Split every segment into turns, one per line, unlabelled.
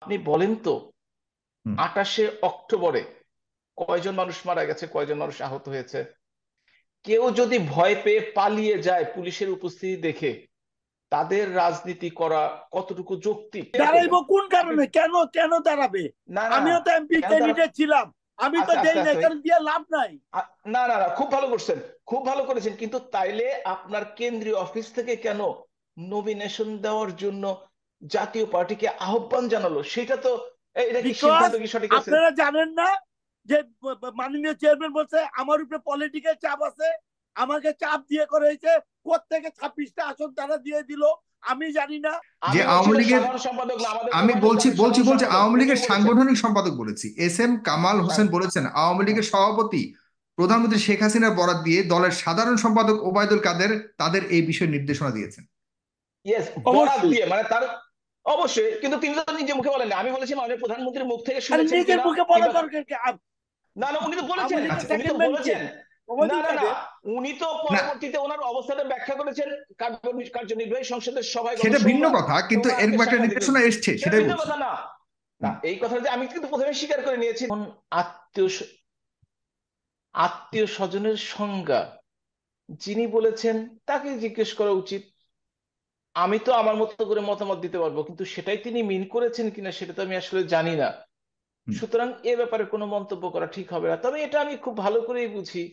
আপনি বলেন তো,
হুম।
28শে অক্টোবরে কয়জন মানুষ মারা গেছে, কয়জন মানুষ আহত হয়েছে? কেউ যদি ভয় পেয়ে পালিয়ে যায় পুলিশের উপস্থিতি দেখে, তাদের রাজনীতি করা কতটুকু যৌক্তিক এটা করবেন?
দাঁড়াইবো কোন
আপনি
কারণে? কেন কেন দাঁড়াবে?
না না,
আমিও তো এমপি
কেন তারা,
ক্যান্ডিডেট ছিলাম, আমি তো
আচ্ছা আস্তে
দেই নাই,
আস্তে,
কারণ দিয়ে লাভ নাই।
না না না, খুব ভালো করছেন, খুব ভালো করেছেন, কিন্তু তাইলে আপনার কেন্দ্রীয় অফিস থেকে কেন নমিনেশন দেওয়ার জন্য জাতীয় পার্টিকে আহ্বান জানালো? সেটা তো, এটা কি
বিকজ
সিদ্ধান্ত কি সঠিক আছে?
আপনারা জানেন না যে মাননীয় চেয়ারম্যান বলছে আমার উপরে পলিটিক্যাল চাপ আছে, আমাকে চাপ দিয়ে করে হয়েছে। কোত্থেকে 26টা আসন তারা দিয়ে দিল আমি জানি না।
যে
আমি বলছি
আওয়ামী
তো
লীগের,
সাধারণ সম্পাদক না, আমাদের
আমি
প্রধান নেতা
বলছি
আমাদের
বলছি
সাধারণ
বলছি
সম্পাদক,
আওয়ামী
উনি
লীগের
বলেছেন।
সাংগঠনিক সম্পাদক বলেছি, এস এম কামাল
হ্যাঁ,
হোসেন বলেছেন আওয়ামী
হ্যাঁ।
লীগের সভাপতি প্রধানমন্ত্রী শেখ হাসিনার বরাত দিয়ে দলের সাধারণ সম্পাদক ওবায়দুল কাদের তাদের এই বিষয়ে নির্দেশনা দিয়েছেন।
ইয়েস, বরাদ
অবশ্যই।
দিয়ে মানে তার, অবশ্যই, কিন্তু তিনি তো নিজে মুখে বলেন না। আমি বলেছি মাননীয় প্রধানমন্ত্রীর মুখ থেকে
আর
শুনেছেন
নিজের
কিনা,
মুখে বলা
কিংবা,
দরকার কি?
না না, উনি তো
আওয়ামী
বলেছেন,
লীগের
আচ্ছা,
উনি তো
সেকেন্ড ম্যান কে?
বলেছেন। না
ওবায়দুল
না না,
কাদের।
উনি তো
না
পরবর্তীতে ওনার অবস্থানের ব্যাখ্যা করেছেন কার্যনির্বাহী সংসদের সভায় গত
সেটা ভিন্ন
সোমবার,
কথা,
এবং
কিন্তু
আজকে
এরকম একটা
সাংবাদিকদের,
নির্দেশনা এসছে
সেটা
সেটাই
ভিন্ন
বলছি।
কথা না। না,
হুম।
এই কথাটা যে আমি কিন্তু প্রথমে স্বীকার করে নিয়েছি। আত্মীয় আত্মীয় স্বজনের সংজ্ঞা যিনি বলেছেন তাকে জিজ্ঞেস করা উচিত। আমি তো আমার মতো করে মতামত দিতে পারবো, কিন্তু সেটাই তিনি মিন করেছেন কিনা সেটা তো আমি আসলে জানি না।
হুম।
সুতরাং এ ব্যাপারে কোনো মন্তব্য করা ঠিক হবে না। তবে এটা আমি খুব ভালো করেই বুঝি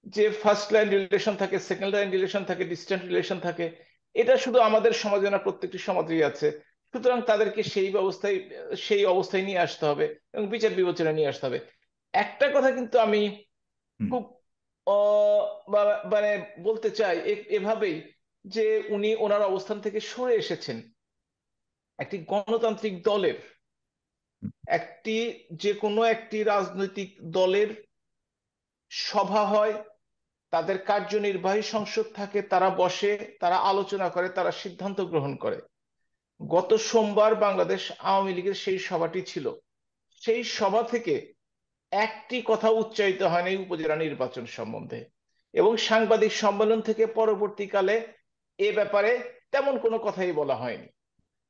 যে ফার্স্ট লাইন রিলেশন থাকে, সেকেন্ড লাইন রিলেশন থাকে, ডিস্টেন্ট রিলেশন থাকে। এটা শুধু আমাদের সমাজে না, প্রত্যেকটি সমাজেই আছে। সুতরাং তাদেরকে সেই অবস্থায় নিয়ে আসতে হবে এবং বিচার বিবেচনা নিয়ে আসতে হবে। একটা কথা কিন্তু আমি
হুম।
খুব মানে বলতে চাই এভাবেই, যে উনি ওনার অবস্থান থেকে সরে এসেছেন। একটি গণতান্ত্রিক দলের,
হুম।
একটি, যে কোনো একটি রাজনৈতিক দলের সভা হয়, তাদের কার্যনির্বাহী সংসদ থাকে, তারা বসে, তারা আলোচনা করে, তারা সিদ্ধান্ত গ্রহণ করে। গত সোমবার বাংলাদেশ আওয়ামী লীগের সেই সভাটি ছিল। সেই সভা থেকে একটি কথা উচ্চারিত হয়নি উপজেলা নির্বাচন সম্বন্ধে, এবং সাংবাদিক সম্মেলন থেকে পরবর্তীকালে এ ব্যাপারে তেমন কোনো কথাই বলা হয়নি।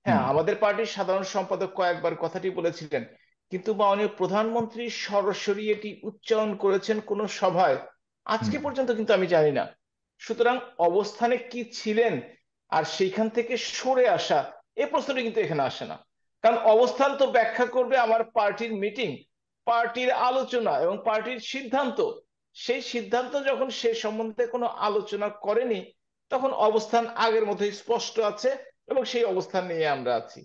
হ্যাঁ,
হুম।
আমাদের পার্টির সাধারণ সম্পাদক কয়েকবার কথাটি বলেছিলেন, কিন্তু মাননীয় প্রধানমন্ত্রী সরাসরি এটি উচ্চারণ করেছেন কোন সভায়
হুম।
আজকে পর্যন্ত কিন্তু আমি জানি না। সুতরাং অবস্থানে কি ছিলেন আর সেইখান থেকে সরে আসা, এই প্রশ্নটি কিন্তু এখানে আসে না। কারণ অবস্থান তো ব্যাখ্যা করবে আমার পার্টির মিটিং, পার্টির আলোচনা এবং পার্টির সিদ্ধান্ত। সেই সিদ্ধান্ত যখন সে সম্বন্ধে কোনো আলোচনা করেনি, তখন অবস্থান আগের মতোই স্পষ্ট আছে, এবং সেই অবস্থান নিয়ে আমরা আছি।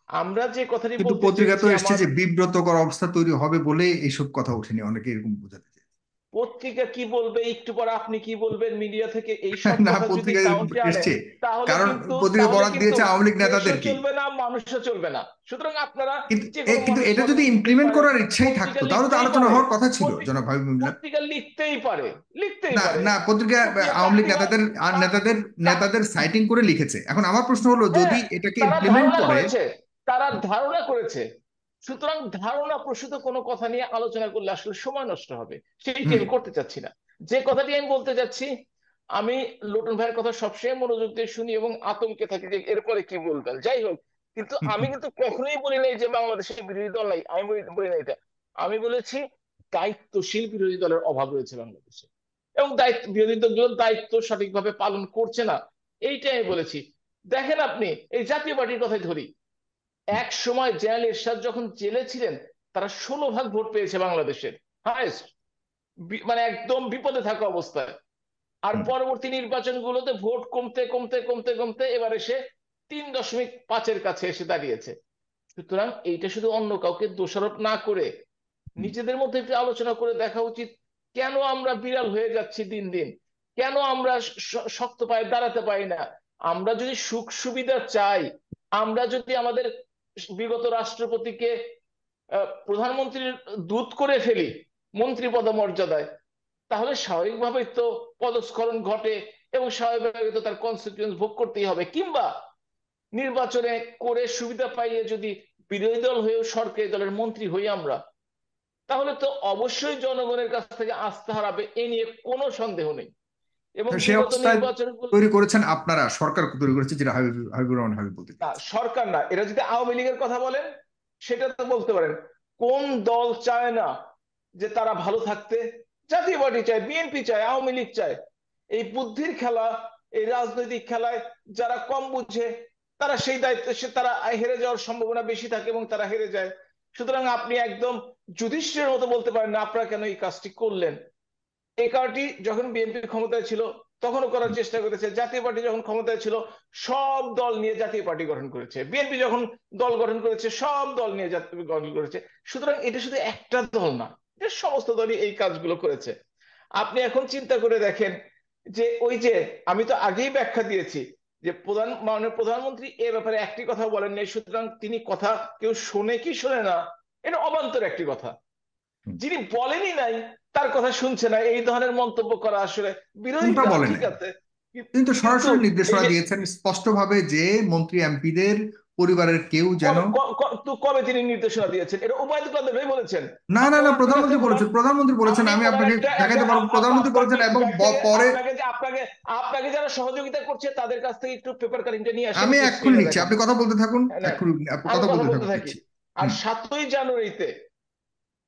আমরা যে কথাটি
কিন্তু
বলতে
পত্রিকা তো
চেয়েছি
এসছে
আমার,
যে বিব্রতকর অবস্থা তৈরি হবে বলে এইসব কথা ওঠেনি, অনেকে এরকম বোঝাতে চায়।
পত্রিকা কি বলবে, একটু পর আপনি কি বলবেন, মিডিয়া থেকে এই সব
না,
কথা যদি
পত্রিকায়
কাউন্টে আনে,
এসছে,
তাহলে
কারণ
কিন্তু
পত্রিকা
তাহলে
বরাদ
কিন্তু
দিয়েছে আওয়ামী লীগ
দেশও
নেতাদেরকেই।
চলবে না, মানুষও চলবে না। সুতরাং আপনারা
কিন্তু
যে কোনো
কিন্তু
মানুষ
এটা যদি
পত্রিকা লিখতেই
ইমপ্লিমেন্ট
পারে,
করার ইচ্ছাই
পত্রিকা
থাকতো তাহলে তো
লিখতেই
আলোচনা
পারে,
হওয়ার কথা ছিল,
পত্রিকা
জনাব হাবিব মিল্লাহ।
পত্রিকা লিখতেই পারে, লিখতেই
না
পারে।
না, পত্রিকা
পত্রিকা
আওয়ামী লীগ
প্রার্থীগণ,
নেতাদের
তা-
নেতাদের
তা-
নেতাদের সাইটিং করে লিখেছে। এখন আমার প্রশ্ন হলো,
হ্যাঁ,
যদি এটাকে
তারা
ইমপ্লিমেন্ট
ধারণা
করে।
করেছে, তারা ধারণা করেছে। সুতরাং ধারণা প্রসূত কোনো কথা নিয়ে আলোচনা করলে আসলে সময় নষ্ট হবে, সেইটি
হুম।
আমি করতে চাচ্ছি না। যে কথাটি আমি বলতে চাচ্ছি, আমি লোটন ভাইয়ের কথা সবসময় মনোযোগ দিয়ে শুনি এবং আতঙ্কে থাকি যে এরপরে কি বলবেন। যাই হোক, কিন্তু আমি কিন্তু কখনোই বলি নাই যে বাংলাদেশে বিরোধী দল নাই, আমি বলি নাই এটা। আমি বলেছি দায়িত্বশীল বিরোধী দলের অভাব রয়েছে বাংলাদেশে, এবং বিরোধী দলগুলো দায়িত্ব সঠিকভাবে পালন করছে না, এইটাই আমি বলেছি। দেখেন আপনি, এই জাতীয় পার্টির কথাই ধরি, এক সময় জেনারেল এরশাদ যখন জেলে ছিলেন, তারা 16 ভাগ ভোট পেয়েছে বাংলাদেশের, হাইয়েস্ট, মানে একদম বিপদে থাকা অবস্থায়। আর
হুম।
পরবর্তী নির্বাচনগুলোতে ভোট কমতে কমতে কমতে কমতে এবার এসে 3.5-এর কাছে এসে দাঁড়িয়েছে। সুতরাং এইটা শুধু অন্য কাউকে দোষারোপ না করে
হুম।
নিজেদের মধ্যে একটু আলোচনা করে দেখা উচিত, কেন আমরা বিড়াল হয়ে যাচ্ছি দিন দিন, কেন আমরা শক্ত পায়ে দাঁড়াতে পারি না। আমরা যদি সুখ সুবিধা চাই, আমরা যদি আমাদের বিগত রাষ্ট্রপতিকে প্রধানমন্ত্রীর দূত করে ফেলি মন্ত্রী পদমর্যাদায়, তাহলে স্বাভাবিকভাবেই তো পদস্খলন ঘটে, এবং স্বাভাবিকভাবে তো তার কনসিকুয়েন্স ভোগ করতেই হবে। কিংবা নির্বাচনে করে সুবিধা পাইয়ে যদি বিরোধী দল হয়েও সরকারি দলের মন্ত্রী হই আমরা, তাহলে তো অবশ্যই জনগণের কাছ থেকে আস্থা হারাবে, এ নিয়ে কোনো সন্দেহ নেই। এবং
সেই
বিগত
অবস্থায়
নির্বাচনগুলো।
তৈরি করেছেন আপনারা, সরকার তৈরি করেছে, যেটা হাবিবুর রহমান হাবিব বলতে
না,
চাচ্ছেন।
সরকার না, এটা যদি আওয়ামী লীগের কথা বলেন সেটা তো বলতে পারেন। কোন দল চায় না যে তারা ভালো থাকতে? জাতীয় পার্টি চায়, বিএনপি চায়, আওয়ামী লীগ চায়। এই বুদ্ধির খেলা, এই রাজনৈতিক খেলায় যারা কম বুঝে তারা সেই দায়িত্বে তারা হেরে যাওয়ার সম্ভাবনা বেশি থাকে এবং তারা হেরে যায়। সুতরাং আপনি একদম যুধিষ্ঠিরের মতো বলতে পারেন না আপনারা কেন এই কাজটি করলেন। এই কাজটি যখন বিএনপি ক্ষমতায় ছিল তখনও করার চেষ্টা করেছে, জাতীয় পার্টি যখন ক্ষমতায় ছিল সব দল নিয়ে জাতীয় পার্টি গঠন করেছে, বিএনপি যখন দল গঠন করেছে সব দল নিয়ে জাতীয় গঠন করেছে। সুতরাং এটা শুধু একটা দল না, এটা সমস্ত দলই এই কাজগুলো করেছে। আপনি এখন চিন্তা করে দেখেন যে ওই যে আমি তো আগেই ব্যাখ্যা দিয়েছি যে মাননীয় প্রধানমন্ত্রী এ ব্যাপারে একটি কথা বলেন নাই, সুতরাং তিনি কথা কেউ শোনে কি শোনে না এটা অবান্তর একটি কথা। যিনি বলেনই নাই তার কথা শুনছে না, এই ধরনের মন্তব্য করা আসলে
কোনটা
বিরোধিতা,
বলেন?
ঠিক আছে।
কিন্তু
কিন্তু
সরাসরি
এই
নির্দেশনা
যে
দিয়েছেন স্পষ্টভাবে যে মন্ত্রী এমপিদের পরিবারের কেউ যেন।
কবে তিনি নির্দেশনা দিয়েছেন? এটা ওবায়দুল কাদের ভাই বলেছেন।
না না
আপনি
না,
ওনার
প্রধানমন্ত্রী
কাছে বলুন।
বলেছেন, প্রধানমন্ত্রী বলেছেন,
আমি
আমি
ওনার
আপনাকে
একটা
দেখাতে পারবো, প্রধানমন্ত্রী বলেছেন। এবং পরে
আপনাকে আপনাকে যারা সহযোগিতা করছে তাদের কাছ থেকে একটু পেপার কাটিংটা নিয়ে আসেন,
আমি
একটু
এক্ষুনি
স্ক্রিনে
নিচ্ছি,
দেখান।
আপনি কথা বলতে থাকুন,
হ্যাঁ, নেন,
এক্ষুনি আপনি
আমি
কথা
কথা
বলতে
বলতে
থাকুন,
থাকি।
দিচ্ছি।
আর
হুম।
7ই জানুয়ারিতে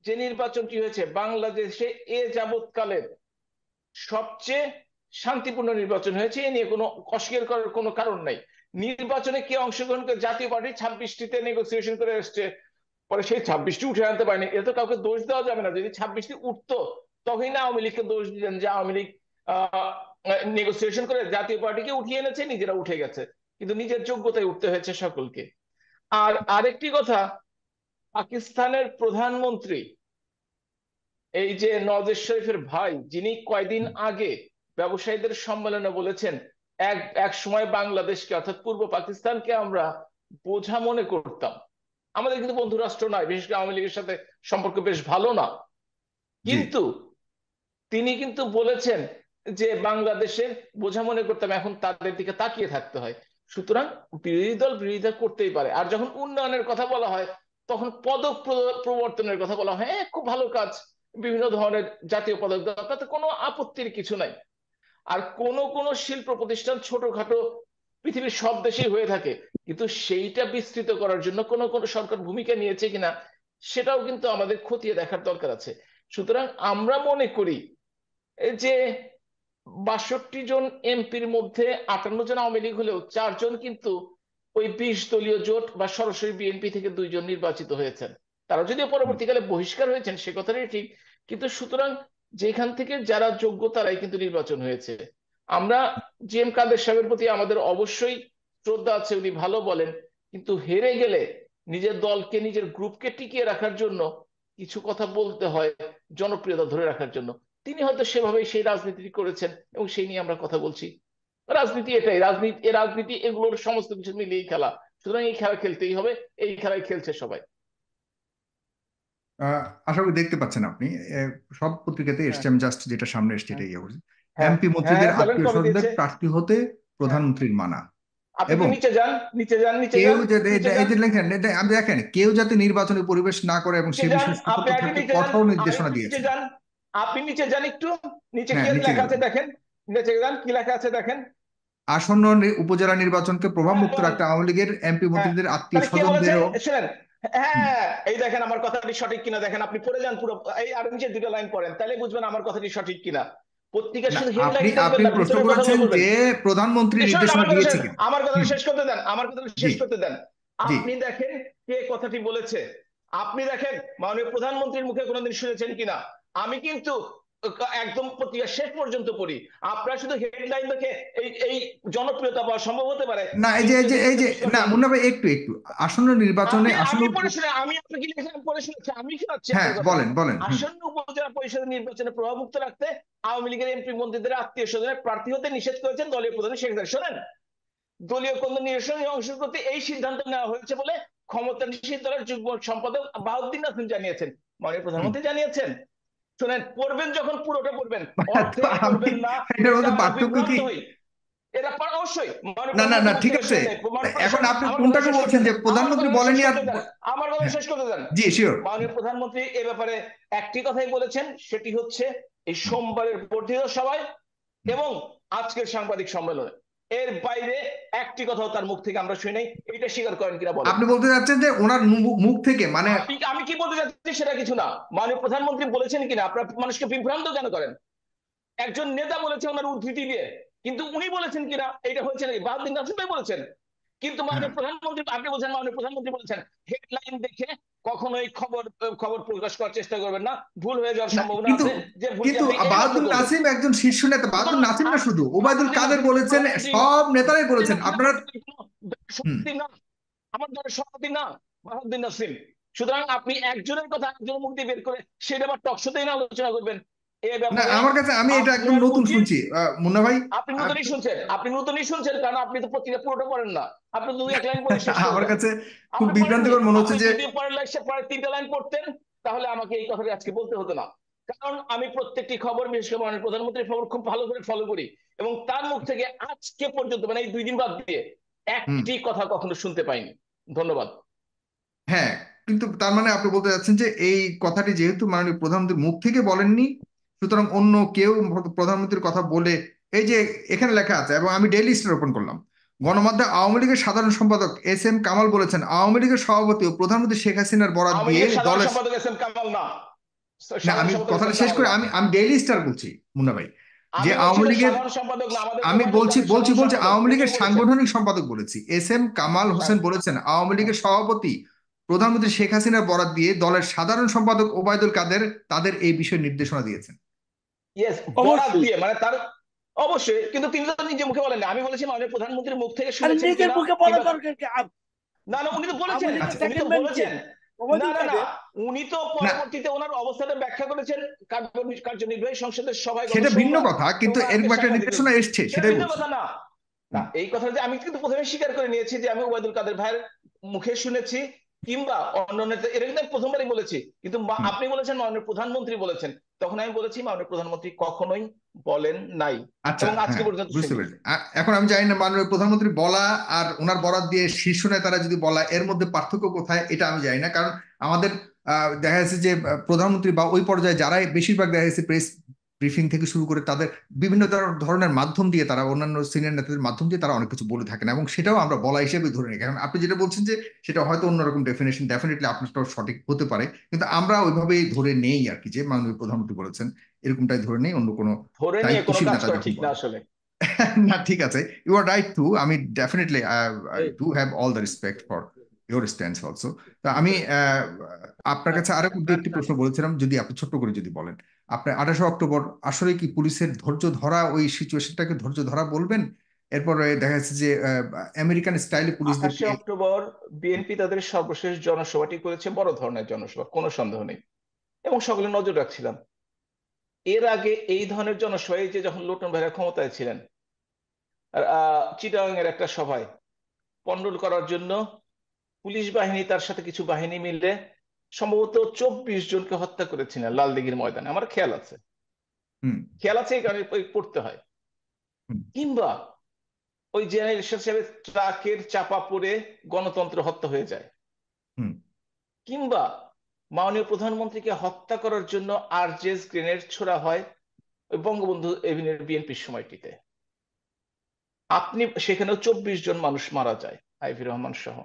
যে নির্বাচনটি হয়েছে বাংলাদেশে এ যাবৎকালের সবচেয়ে শান্তিপূর্ণ নির্বাচন হয়েছে, এ নিয়ে কোনো অস্বীকার করার কোনো কারণ নাই। নির্বাচনে কে অংশগ্রহণ করে? জাতীয় পার্টি 26টিতে নেগোসিয়েশন করে এসছে, পরে সেই 26টি উঠে আনতে পারেনি, এটা তো কাউকে দোষ দেওয়া যাবে না। যদি 26টি উঠতো তখনই না আওয়ামী লীগকে দোষ দিলেন যে আওয়ামী লীগ নেগোসিয়েশন করে জাতীয় পার্টিকে উঠিয়ে এনেছে, নিজেরা উঠে গেছে। কিন্তু নিজের যোগ্যতায় উঠতে হয়েছে সকলকে। আর আরেকটি কথা, পাকিস্তানের প্রধানমন্ত্রী এই যে নওয়াজ শরীফের ভাই, যিনি কয়দিন আগে ব্যবসায়ীদের সম্মেলনে বলেছেন এক এক সময় বাংলাদেশকে অর্থাৎ পূর্ব পাকিস্তানকে আমরা বোঝা মনে করতাম, আমাদের কিন্তু বন্ধু রাষ্ট্র নয়, বিশেষ করে আওয়ামী লীগের সাথে সম্পর্ক বেশ ভালো না,
জি।
কিন্তু তিনি কিন্তু বলেছেন যে বাংলাদেশের বোঝা মনে করতাম, এখন তাদের দিকে তাকিয়ে থাকতে হয়। সুতরাং বিরোধী দল বিরোধিতা করতেই পারে, আর যখন উন্নয়নের কথা বলা হয় তখন পদক প্রবর্তনের কথা বলা হয়, হ্যাঁ খুব ভালো কাজ, বিভিন্ন ধরনের জাতীয় পদক দেওয়া, তাতে কোনো আপত্তির কিছু নাই। আর কোন কোন শিল্প প্রতিষ্ঠান ছোটখাটো পৃথিবীর সব দেশেই হয়ে থাকে, কিন্তু সেইটা বিস্তৃত করার জন্য কোন কোন সরকার ভূমিকা নিয়েছে কিনা সেটাও কিন্তু আমাদের খতিয়ে দেখার দরকার আছে। সুতরাং আমরা মনে করি যে 62 জন এমপির মধ্যে 58 জন আওয়ামী লীগ হলেও 4 জন কিন্তু ওই 20 দলীয় জোট বা সরাসরি বিএনপি থেকে 2 জন নির্বাচিত হয়েছেন। তারা যদিও পরবর্তীকালে বহিষ্কার হয়েছেন সে কথাটাই ঠিক, কিন্তু সুতরাং যেখান থেকে যারা যোগ্য তারাই কিন্তু নির্বাচন হয়েছে। আমরা জি এম কাদের সাহেবের প্রতি আমাদের অবশ্যই শ্রদ্ধা আছে, উনি ভালো বলেন, কিন্তু হেরে গেলে নিজের দলকে নিজের গ্রুপকে টিকিয়ে রাখার জন্য কিছু কথা বলতে হয়, জনপ্রিয়তা ধরে রাখার জন্য। তিনি হয়তো সেভাবেই সেই রাজনীতি করেছেন এবং সেই নিয়ে আমরা কথা বলছি। রাজনীতি এটাই, রাজনীতি এগুলোর সমস্ত কিছু মিলিয়ে খেলা। সুতরাং এই খেলা খেলতেই হবে, এই খেলায় খেলছে সবাই।
আশা করি দেখতে পাচ্ছেন আপনি, সব পত্রিকাতে
হ্যাঁ,
এসছে, আমি জাস্ট যেটা সামনে এসছে
হ্যাঁ,
এটাই ইয়ে করছি।
হ্যাঁ,
এমপি
হ্যাঁ,
মন্ত্রীদের
বলেন
আত্মীয়
কবে
স্বজনদের
দিয়েছে।
প্রার্থী হতে
হ্যাঁ,
প্রধানমন্ত্রীর মানা।
আপনি একটু
এবং
নিচে যান, নিচে যান, নিচে
কেউ
যান,
যাতে
নিচে
এই
যান,
যে লেখেন, এটা আমি দেখেন, কেউ যাতে নির্বাচনী পরিবেশ না করে এবং
নিচে
সে
যান,
বিষয়ে
আপনি
সতর্ক
আগে
থাকতে
নিচে যান,
কঠোর
আর
নির্দেশনা
একটু নিচে
দিয়েছেন।
যান। আপনি নিচে যান একটু, নিচে কি
হ্যাঁ, নিচে
লেখা
গেলাম।
আছে দেখেন, নিচে যান কি লেখা আছে দেখেন।
আসন্ন উপজেলা নির্বাচনকে
হ্যাঁ
প্রভাবমুক্ত
বলেন।
রাখতে আওয়ামী লীগের এমপি
হ্যাঁ,
মন্ত্রীদের আত্মীয়
তাহলে কে বলেছে
স্বজনদেরও।
শুনেন।
হুম।
হ্যাঁ, এই দেখেন আমার কথাটি সঠিক কিনা দেখেন, আপনি পড়ে যান পুরো, এই আর নিচে 2টা লাইন পড়েন, তাহলে বুঝবেন আমার কথাটি সঠিক কিনা। পত্রিকা
না,
শুধু
আপনি
হেডলাইন দেখবেন
আপনি
না,
প্রশ্ন
ভিতরের কথাগুলো
করেছেন
পড়বেন।
যে প্রধানমন্ত্রী
শোনেন
নির্দেশনা
আমার কথা
দিয়েছে
শেষ,
কিনা।
আমার কথাটা
হুম।
শেষ করতে দেন, আমার কথাটা
জি।
শেষ করতে দেন।
জি।
আপনি দেখেন কে কথাটি বলেছে, আপনি দেখেন মাননীয় প্রধানমন্ত্রীর মুখে কোনোদিন শুনেছেন কিনা। আমি কিন্তু একদম পত্রিকা শেষ পর্যন্ত পড়ি, আপনার শুধু হেডলাইন দেখে এই এই জনপ্রিয়তা পাওয়া সম্ভব হতে পারে,
না, এই যে
কিন্তু
এই যে এই
এতে
যে
বিশ্বাস
না,
জন্ম।
মুন্না ভাই, একটু একটু আসন্ন নির্বাচনে,
আপনি
আসন্ন
আমি পড়ে শুনে, আমি আপনাকে লিখেছিলাম পড়ে শুনেছি, আমি শোনাচ্ছি
হ্যাঁ,
আপনার কথাটি।
বলেন বলেন। হুম।
আসন্ন উপজেলা পরিষদ নির্বাচনে প্রভাবমুক্ত রাখতে আওয়ামী লীগের এমপি মন্ত্রীদের আত্মীয় স্বজনের প্রার্থী হতে নিষেধ করেছেন দলীয় প্রধান শেখ হাসিনা। শোনেন, দলীয় কোন নিরসনে অংশ করতে এই সিদ্ধান্ত নেওয়া হয়েছে বলে ক্ষমতাসীন দলের যুগ্ম সম্পাদক বাহাউদ্দিন নাসিম জানিয়েছেন, মাননীয়
হুম।
প্রধানমন্ত্রী জানিয়েছেন। শোনেন, পড়বেন যখন পুরোটা পড়বেন,
তো
অর্ধেক
আমি
পড়বেন না,
এটার
এতে
মধ্যে
আমরা
পার্থক্য
বিভ্রান্ত
কি?
হই। এটা অবশ্যই মাননীয়
না না না,
প্রধানমন্ত্রী
ঠিক
বুঝতে
আছে।
শুনেন,
এখন আপনি
আমার কথা
কোনটাকে
শেষ করতে
বলছেন যে
দেন, আমার
প্রধানমন্ত্রী
কথা শেষ
বলেনি আর।
করতে দেন, আমার কথা
হ্যাঁ,
শেষ করতে দেন।
জি শিওর।
মাননীয় প্রধানমন্ত্রী এ ব্যাপারে একটি কথাই বলেছেন, সেটি হচ্ছে এই সোমবারের বর্ধিত সভায় এবং আজকের সাংবাদিক সম্মেলনে। এর বাইরে একটি কথাও তার মুখ থেকে আমরা শুনি নাই। এটা স্বীকার করেন কিনা বলেন।
আপনি বলতে চাচ্ছেন যে ওনার মুখ থেকে মানে
আমি কি বলতে চাচ্ছি সেটা কিছু না, মাননীয় প্রধানমন্ত্রী বলেছেন কিনা, আপনার মানুষকে বিভ্রান্ত কেন করেন? একজন নেতা বলেছে ওনার উদ্ধৃতি দিয়ে, কিন্তু উনি বলেছেন কিনা এটা হচ্ছে নাকি বাহাউদ্দিন নাসিম ভাই বলেছেন। কিন্তু
হ্যাঁ,
মাননীয় প্রধানমন্ত্রী, আপনি বলছেন মাননীয় প্রধানমন্ত্রী বলেছেন হেডলাইন দেখে কখনোই খবর প্রকাশ করার চেষ্টা করবেন না, ভুল হয়ে যাওয়ার
না
সম্ভাবনা
কিন্তু
আছে, যে ভুলটি
কিন্তু
আপনি এই মাত্র
বাহাদুর
করলেন।
নাসিম একজন শীর্ষ নেতা, বাহাদুর
সুতরাং
নাসিম না শুধু, ওবায়দুল
বাহাউদ্দিন
কাদের
নাসিম
বলেছেন,
প্রধানমন্ত্রী
সব নেতারাই বলেছেন। আপনারা হুম,
সভাপতি না, আমার দলের সভাপতি না বাহাউদ্দিন নাসিম। সুতরাং আপনি একজনের কথা একজনের মুখ দিয়ে বের করে সেটা আবার টকশোতেই না আলোচনা করবেন, এ
না
ব্যাপারে
আমার কাছে আমি এটা একদম
আপনার
নতুন
উচিত।
শুনছি মুন্না ভাই।
আপনি নতুনই শুনছেন, কারণ আপনি তো পত্রিকা পুরোটা পড়েন না, আপনি দুই এক লাইন পড়ে শেষ করে
আমার
দেন।
কাছে খুব
আপনি পড়েননি,
বিভ্রান্তিকর মনে হচ্ছে
আপনি
যে
যদি পরের পরের 3টা লাইন পড়তেন তাহলে আমাকে এই কথাটা আজকে বলতে হতো না। কারণ আমি প্রত্যেকটি খবর, বিশেষ করে মাননীয় প্রধানমন্ত্রীর খবর খুব ভালো করে ফলো করি, এবং তার মুখ থেকে আজকে পর্যন্ত মানে এই 2 দিন বাদ দিয়ে
হুম,
একটি কথা কখনো শুনতে পাইনি। ধন্যবাদ।
হ্যাঁ, কিন্তু তার মানে আপনি বলতে চাচ্ছেন যে এই কথাটি যেহেতু মাননীয় প্রধানমন্ত্রীর মুখ থেকে বলেননি, সুতরাং অন্য কেউ প্রধানমন্ত্রীর কথা বলে, এই যে এখানে লেখা আছে এবং আমি ডেইলি স্টার ওপেন করলাম, গণমাধ্যমে আওয়ামী লীগের সাধারণ সম্পাদক এস কামাল বলেছেন আওয়ামী লীগের সভাপতি ও প্রধানমন্ত্রী শেখ হাসিনার বরাত
আওয়ামী
দিয়ে
লীগের সাধারণ
দলের,
সম্পাদক কামাল না,
না
সাধারণ
আমি
সম্পাদক
কথাটা শেষ
কামাল
করে
না।
আমি ডেইলি স্টার বলছি মুন্না ভাই, যে
আমি বলছি
আওয়ামী
এটা
লীগের,
সাধারণ সম্পাদক না, আমাদের
আমি
কমান্ডার
বলছি
জাতির
বলছি
সাধারণ
বলছি
সম্পাদক,
আওয়ামী
উনি
লীগের
বলেছেন।
সাংগঠনিক সম্পাদক বলেছি, কামাল হোসেন বলেছেন আওয়ামী লীগের সভাপতি প্রধানমন্ত্রী শেখ হাসিনার বরাত দিয়ে দলের সাধারণ সম্পাদক ওবায়দুল কাদের তাদের এই বিষয়ে নির্দেশনা দিয়েছেন।
ইয়েস, বরাত
অবশ্যই।
দিয়ে মানে তার, অবশ্যই, কিন্তু তিনি তো নিজে মুখে বলেন না। আমি বলেছি মাননীয় প্রধানমন্ত্রীর মুখ থেকে
আরে
শুনেছেন
নিজের
কিনা,
মুখে বলা
কিংবা
দরকার কি?
না না উনি তো
আওয়ামী
বলেছেন,
লীগের
আচ্ছা,
উনি তো
সেকেন্ড ম্যান কে?
বলেছেন। না
ওবায়দুল
না না
কাদের।
উনি তো
না
পরবর্তীতে ওনার অবস্থাটা ব্যাখ্যা করেছেন কার্যনির্বাহী সংসদের সভায় গত
সেটা ভিন্ন
সোমবার,
কথা,
এবং
কিন্তু
আজকে
এরকম একটা
সাংবাদিকদের,
নির্দেশনা এসছে
সেটা
সেটাই
ভিন্ন
বলছি।
কথা না। না
হুম,
এই কথাটা আমি কিন্তু প্রথমে স্বীকার করে নিয়েছি যে আমি ওবায়দুল কাদের ভাইয়ের মুখে শুনেছি, কিংবা অন্য নেতা, এটা কিন্তু আমি প্রথমবারই বলেছি। কিন্তু
হুম।
আপনি বলেছেন মাননীয় প্রধানমন্ত্রী বলেছেন, তখন আমি বলেছি মাননীয় প্রধানমন্ত্রী কখনোই বলেন নাই,
আচ্ছা,
এবং আজকে
হ্যাঁ,
পর্যন্ত
বুঝতে
শুনিনি।
পেরেছি। এখন আমি জানি না মাননীয় প্রধানমন্ত্রী বলা আর ওনার বরাত দিয়ে শীর্ষ নেতারা যদি বলা এর মধ্যে পার্থক্য কোথায়, এটা আমি জানি না। কারণ আমাদের দেখা যাচ্ছে যে প্রধানমন্ত্রী বা ওই পর্যায়ে যারাই বেশিরভাগ দেখা যাচ্ছে প্রেস ব্রিফিং থেকে শুরু করে তাদের বিভিন্ন ধরনের মাধ্যম দিয়ে, তারা অন্যান্য সিনিয়র নেতাদের মাধ্যম দিয়ে তারা অনেক কিছু বলে থাকেন, এবং সেটাও আমরা বলা হিসেবে ধরে নিই। কারণ আপনি যেটা বলছেন যে সেটা হয়তো অন্যরকম ডেফিনেশন, ডেফিনেটলি আপনারটাও সঠিক হতে পারে, কিন্তু আমরা ওইভাবেই ধরে নেই আর কি, যে মাননীয় প্রধানমন্ত্রী বলেছেন এরকমটাই ধরে নেই, অন্য কোনো
ধরে নিয়ে কোনো
দায়িত্বশীল
কাজ
নেতা
করা
যখন
ঠিক না
বলেন।
আসলে।
না ঠিক আছে, ইউ আর রাইট টু, আমি ডেফিনেটলি আই
এই,
do have all the respect for your stance also. তা আমি আপনার কাছে আরো একটি প্রশ্ন বলেছিলাম, যদি আপনি ছোট্ট করে যদি বলেন, আপনার 28 অক্টোবর আসলে কি পুলিশের ধৈর্য ধরা, ওই সিচুয়েশনটাকে ধৈর্য ধরা বলবেন? এরপরে দেখা যাচ্ছে যে আমেরিকান স্টাইলে পুলিশদেরকে,
28 অক্টোবর বিএনপি তাদের সর্বশেষ জনসভাটি করেছে, বড় ধরনের জনসভা, কোনো সন্দেহ নেই, এবং সকলে নজর রাখছিলাম। এর আগে এই ধরনের জনসভায়, যে যখন লুটন ভাইরা ক্ষমতায় ছিলেন, চিটাগাং এর একটা সভায় পন্ডল করার জন্য পুলিশ বাহিনী তার সাথে কিছু বাহিনী মিলে সম্ভবত 24 জনকে হত্যা করেছিলেন লালদিঘির ময়দানে, আমার খেয়াল আছে।
হুম,
খেয়াল আছে, এই কারণে পড়তে হয়।
হুম,
কিংবা ওই জেনারেল এরশাদ সাহেবের ট্রাকের চাপা পড়ে গণতন্ত্র হত্যা হয়ে যায়,
হুম,
কিংবা মাননীয় প্রধানমন্ত্রীকে হত্যা করার জন্য আরজেস গ্রেনেড ছোড়া হয় ওই বঙ্গবন্ধু এভিনিউর বিএনপির সময়টিতে। আপনি সেখানেও 24 জন মানুষ মারা যায়, আইভি রহমান সহ।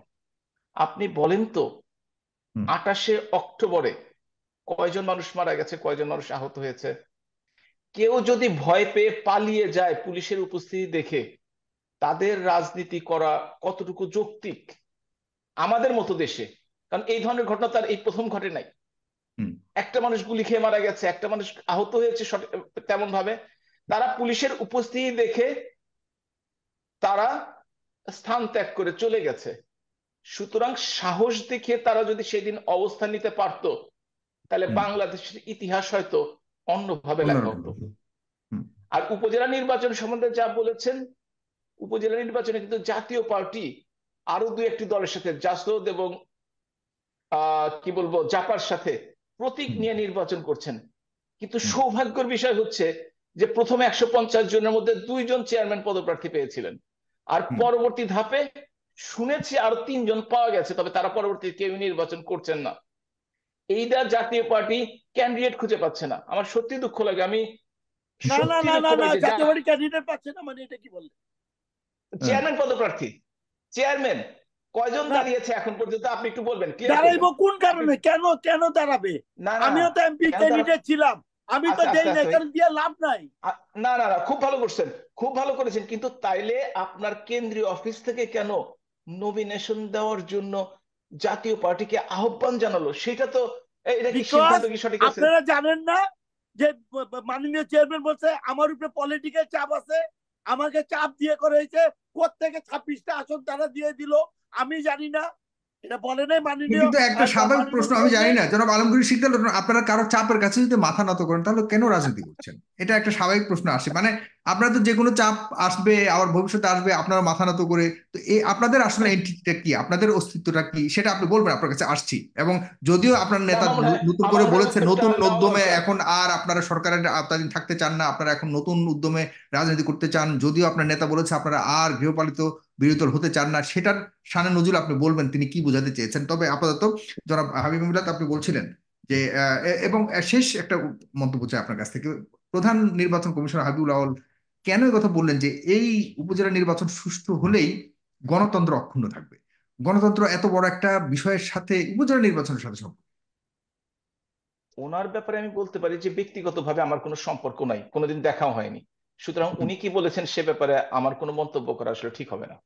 আপনি বলেন তো,
হুম,
28 অক্টোবরে কয়জন মানুষ মারা গেছে, কয়জন মানুষ আহত হয়েছে? কেউ যদি ভয় পেয়ে পালিয়ে যায় পুলিশের উপস্থিতি দেখে, তাদের রাজনীতি করা কতটুকু যৌক্তিক আমাদের মতো দেশে? কারণ এই ধরনের ঘটনা তার এই প্রথম ঘটে নাই।
হুম,
একটা মানুষ গুলি খেয়ে মারা গেছে, একটা মানুষ আহত হয়েছে তেমন ভাবে। তারা পুলিশের উপস্থিতি দেখে তারা স্থান ত্যাগ করে চলে গেছে। সুতরাং সাহস দেখিয়ে তারা যদি সেদিন অবস্থান নিতে পারতো, তাহলে
হুম,
বাংলাদেশের ইতিহাস হয়তো অন্যভাবে লেখা
অন্যরকম।
হতো।
হুম,
আর উপজেলা নির্বাচন সম্বন্ধে যা বলেছেন, উপজেলা নির্বাচনে কিন্তু জাতীয় পার্টি আরো 2-1টি দলের সাথে, জাসদ এবং কি বলবো জাপার সাথে প্রতীক
হুম,
নিয়ে নির্বাচন করছেন। কিন্তু
হুম,
সৌভাগ্যের বিষয় হচ্ছে যে প্রথমে 150 জনের মধ্যে 2 জন চেয়ারম্যান পদপ্রার্থী পেয়েছিলেন, আর
হুম,
পরবর্তী ধাপে শুনেছি আরো 3 জন পাওয়া গেছে, তবে তারা পরবর্তী কেউ নির্বাচন করছেন না। এইটা জাতীয় পার্টি ক্যান্ডিডেট খুঁজে পাচ্ছে না। আমার সত্যি দুঃখ লাগে। আমি
না না
শক্তি
না না
লক্ষ্য
না,
রয়েছে
জাতীয় পার্টি ক্যান্ডিডেট পাচ্ছে না মানে এটা কি বললেন?
চেয়ারম্যান পদপ্রার্থী, চেয়ারম্যান কয়জন
না,
দাঁড়িয়েছে এখন পর্যন্ত আপনি একটু বলবেন, ক্লিয়ার করবেন
দাঁড়াইবো কোন
আপনি।
কারণে? কেন কেন দাঁড়াবে?
না না,
আমিও তো এমপি
কেন তারা,
ক্যান্ডিডেট ছিলাম, আমি তো
আচ্ছা
দেই
আস্তে
না,
আস্তে,
কারণ দিয়ে লাভ নাই।
না না না, খুব ভালো করছেন, খুব ভালো করেছেন, কিন্তু তাইলে আপনার কেন্দ্রীয় অফিস থেকে কেন নমিনেশন দেওয়ার জন্য জাতীয় পার্টিকে আহ্বান জানালো? সেটা তো, এটা কি
বিকজ
সিদ্ধান্ত কি সঠিক আছে?
আপনারা জানেন না যে মাননীয় চেয়ারম্যান বলছে আমার উপরে পলিটিক্যাল চাপ আছে, আমাকে চাপ দিয়ে করা হয়েছে, কোত্থেকে 26টা আসন তারা দিয়ে দিল আমি জানি না, এটা বলে নাই মাননীয়
কিন্তু একটা স্বাভাবিক
মাননীয়
প্রশ্ন, আমি জানি
চেয়ারম্যান।
না জনাব আলমগীর সিকদার, আপনারা কারো চাপের কাছে যদি মাথা নত করেন তাহলে কেন রাজনীতি করছেন? এটা একটা স্বাভাবিক প্রশ্ন আসে, মানে আপনারা তো যে কোনো চাপ আসবে, আবার ভবিষ্যতে আসবে, আপনারা মাথা নত করে, তো এই আপনাদের আসলে এন্টিটিটা কি, আপনাদের অস্তিত্বটা কি, সেটা আপনি বলবেন। আপনার কাছে আসছি, এবং যদিও আপনার
না,
নেতা
আমার মনে হয়,
নতুন
আমার
করে
মনে হয়
বলেছে
উত্তরটা
নতুন
দেওয়া
উদ্যমে
দরকার।
এখন আর আপনারা সরকারের আওতাধীন থাকতে চান না, আপনারা এখন নতুন উদ্যমে রাজনীতি করতে চান, যদিও আপনার নেতা বলেছে আপনারা আর গৃহপালিত বিরোধী দল হতে চান না, সেটার শানে নজুল আপনি বলবেন তিনি কি বোঝাতে চেয়েছেন। তবে আপাতত জনাব হাবিবুল্লাহ, আপনি বলছিলেন যে এবং শেষ একটা মন্তব্য চাই আপনার কাছ থেকে, প্রধান নির্বাচন কমিশনার হাবিবুল আউয়াল কেন এই কথা বললেন যে এই উপজেলা নির্বাচন সুষ্ঠু হলেই গণতন্ত্র অক্ষুণ্ণ থাকবে? গণতন্ত্র এত বড় একটা বিষয়ের সাথে উপজেলা নির্বাচনের সাথে সম্পর্ক।
ওনার ব্যাপারে আমি বলতে পারি যে ব্যক্তিগতভাবে আমার কোনো সম্পর্ক নাই, কোনোদিন দেখাও হয়নি, সুতরাং উনি কি বলেছেন সে ব্যাপারে আমার কোনো মন্তব্য করা আসলে ঠিক হবে না।